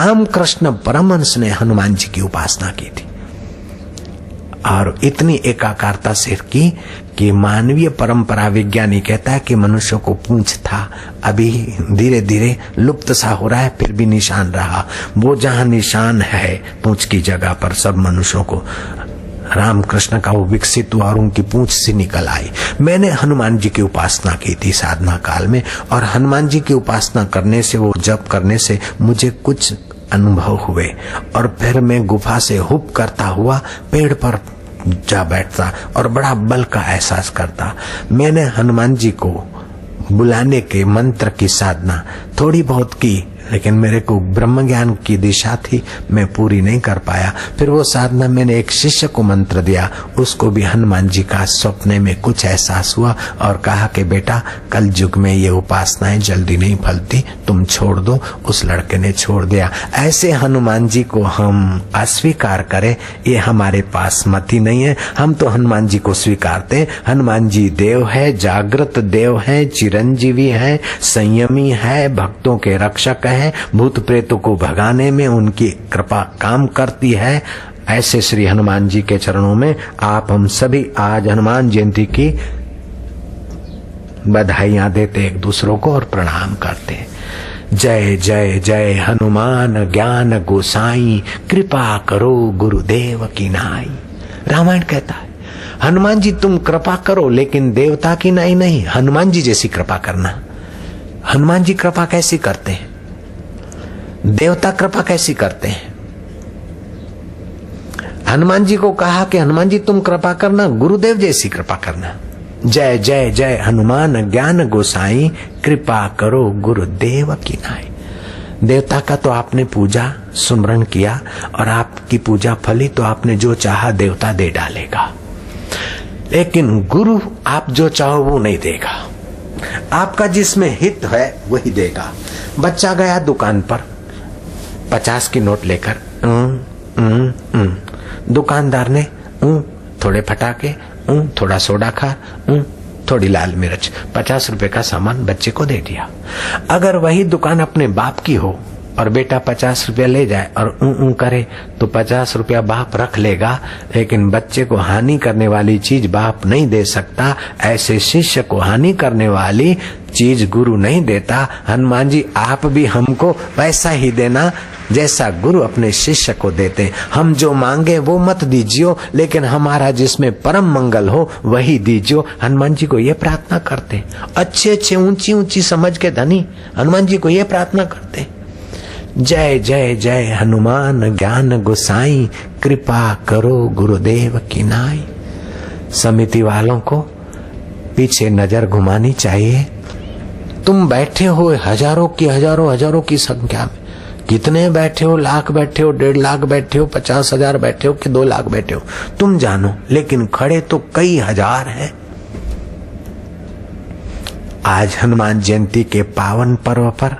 रामकृष्ण परमहंस ने हनुमान जी की उपासना की थी और इतनी एकाकारता से की कि मानवीय परंपरा विज्ञानी कहता है कि मनुष्य को पूंछ था, अभी धीरे धीरे लुप्त सा हो रहा है, फिर भी निशान रहा। वो जहां निशान है पूंछ की जगह पर सब मनुष्यों को रामकृष्ण का वो विकसित हुआ और उनकी पूंछ से निकल आई। मैंने हनुमान जी की उपासना की थी साधना काल में, और हनुमान जी की उपासना करने से, वो जप करने से मुझे कुछ अनुभव हुए और फिर मैं गुफा से हुप करता हुआ पेड़ पर जा बैठता और बड़ा बल का एहसास करता। मैंने हनुमान जी को बुलाने के मंत्र की साधना थोड़ी बहुत की, लेकिन मेरे को ब्रह्म ज्ञान की दिशा थी, मैं पूरी नहीं कर पाया। फिर वो साधना मैंने एक शिष्य को मंत्र दिया, उसको भी हनुमान जी का सपने में कुछ एहसास हुआ और कहा कि बेटा कल युग में ये उपासनाएं जल्दी नहीं फलती, तुम छोड़ दो। उस लड़के ने छोड़ दिया। ऐसे हनुमान जी को हम अस्वीकार करें, ये हमारे पास मति नहीं है। हम तो हनुमान जी को स्वीकारते हैं। हनुमान जी देव है, जागृत देव है, चिरंजीवी है, संयमी है, भक्तों के रक्षक है, भूत प्रेतों को भगाने में उनकी कृपा काम करती है। ऐसे श्री हनुमान जी के चरणों में आप हम सभी आज हनुमान जयंती की बधाइयां देते एक दूसरों को और प्रणाम करते। जय जय जय हनुमान ज्ञान गोसाई, कृपा करो गुरुदेव की नाई। रामायण कहता है हनुमान जी तुम कृपा करो, लेकिन देवता की नाई नहीं, हनुमान जी जैसी कृपा करना। हनुमान जी कृपा कैसी करते हैं, देवता कृपा कैसी करते हैं। हनुमान जी को कहा कि हनुमान जी तुम कृपा करना, गुरुदेव जैसी कृपा करना। जय जय जय हनुमान ज्ञान गोसाई, कृपा करो गुरुदेव की नाई। देवता का तो आपने पूजा सुमरन किया और आपकी पूजा फली तो आपने जो चाहा देवता दे डालेगा, लेकिन गुरु आप जो चाहो वो नहीं देगा। आपका जिसमें हित है वही देगा। बच्चा गया दुकान पर 50 की नोट लेकर, दुकानदार ने थोड़े फटाके, थोड़ा सोडा खा, थोड़ी लाल मिर्च, 50 रुपए का सामान बच्चे को दे दिया। अगर वही दुकान अपने बाप की हो और बेटा 50 रुपया ले जाए और करे तो 50 रुपया बाप रख लेगा, लेकिन बच्चे को हानि करने वाली चीज बाप नहीं दे सकता। ऐसे शिष्य को हानि करने वाली चीज गुरु नहीं देता। हनुमान जी आप भी हमको वैसा ही देना जैसा गुरु अपने शिष्य को देते। हम जो मांगे वो मत दीजियो, लेकिन हमारा जिसमें परम मंगल हो वही दीजियो। हनुमान जी को ये प्रार्थना करते। अच्छे अच्छे ऊंची ऊंची समझ के धनी हनुमान जी को ये प्रार्थना करते। जय जय जय हनुमान ज्ञान गोसाई, कृपा करो गुरुदेव की नाई। समिति वालों को पीछे नजर घुमानी चाहिए। तुम बैठे हो हजारों की संख्या में, कितने बैठे हो, लाख बैठे हो, 1.5 लाख बैठे हो, 50,000 बैठे हो कि 2 लाख बैठे हो, तुम जानो, लेकिन खड़े तो कई हजार हैं। आज हनुमान जयंती के पावन पर्व पर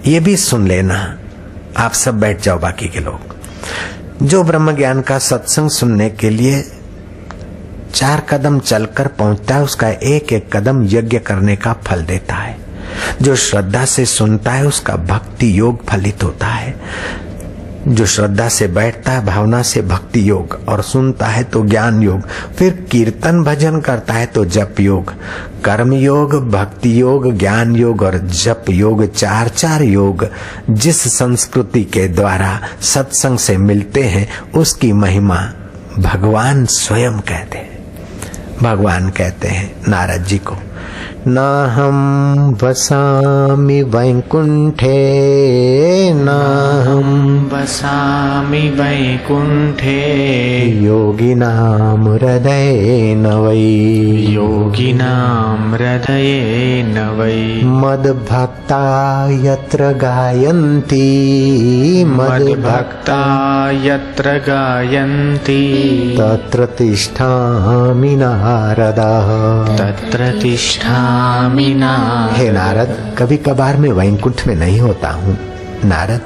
ये भी सुन लेना, आप सब बैठ जाओ बाकी के लोग। जो ब्रह्म ज्ञान का सत्संग सुनने के लिए 4 कदम चलकर पहुंचता है, उसका एक एक कदम यज्ञ करने का फल देता है। जो श्रद्धा से सुनता है उसका भक्ति योग फलित होता है। जो श्रद्धा से बैठता है, भावना से भक्ति योग, और सुनता है तो ज्ञान योग, फिर कीर्तन भजन करता है तो जप योग, कर्म योग, भक्ति योग, ज्ञान योग और जप योग, 4 योग जिस संस्कृति के द्वारा सत्संग से मिलते हैं उसकी महिमा भगवान स्वयं कहते हैं। भगवान कहते हैं नारद जी को, नाहं वसामि वैकुंठे, नाहं वसामि वैकुंठे, योगिनां हृदयेन वै, योगिनां हृदयेन वै, मद्भक्ता यत्र गायन्ति, मद्भक्ता यत्र गायन्ति, तत्र तिष्ठामि नारद, तत्र तिष्ठामि। हे नारद, कभी कभार मैं वैकुंठ में नहीं होता हूँ नारद,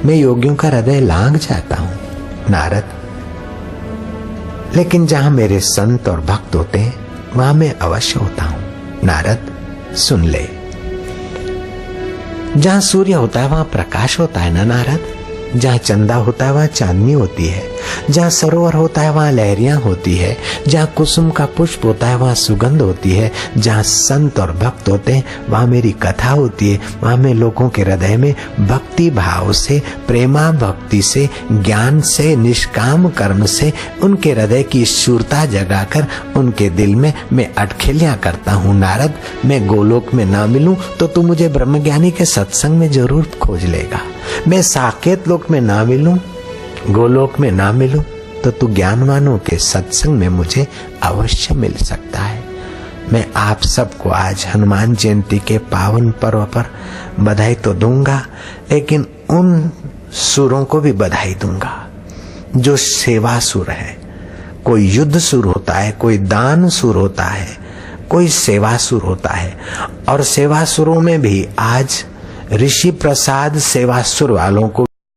मैं योगियों का हृदय लांघ जाता हूँ नारद, लेकिन जहाँ मेरे संत और भक्त होते हैं वहां मैं अवश्य होता हूँ नारद, सुन ले। जहाँ सूर्य होता है वहाँ प्रकाश होता है ना नारद। जहाँ चंदा होता है वहाँ चांदनी होती है। जहाँ सरोवर होता है वहाँ लहरियां होती है। जहाँ कुसुम का पुष्प होता है वहाँ सुगंध होती है। जहाँ संत और भक्त होते हैं वहाँ मेरी कथा होती है। वहाँ मैं लोगों के हृदय में भक्ति भाव से, प्रेमा भक्ति से, ज्ञान से, निष्काम कर्म से उनके हृदय की शूरता जगाकर उनके दिल में मैं अटखेलियां करता हूँ। नारद, मैं गोलोक में ना मिलूं तो तू मुझे ब्रह्मज्ञानी के सत्संग में जरूर खोज लेगा। मैं साकेत लोक में ना मिलूं, गोलोक में ना मिलूं तो तू ज्ञानवानों के सत्संग में मुझे अवश्य मिल सकता है। मैं आप सबको आज हनुमान जयंती के पावन पर्व पर बधाई तो दूंगा, लेकिन उन सुरों को भी बधाई दूंगा जो सेवा सुर है। कोई युद्ध सुर होता है, कोई दान सुर होता है, कोई सेवा सुर होता है। और सेवा सुरों में भी आज ऋषि प्रसाद सेवा सुर वालों को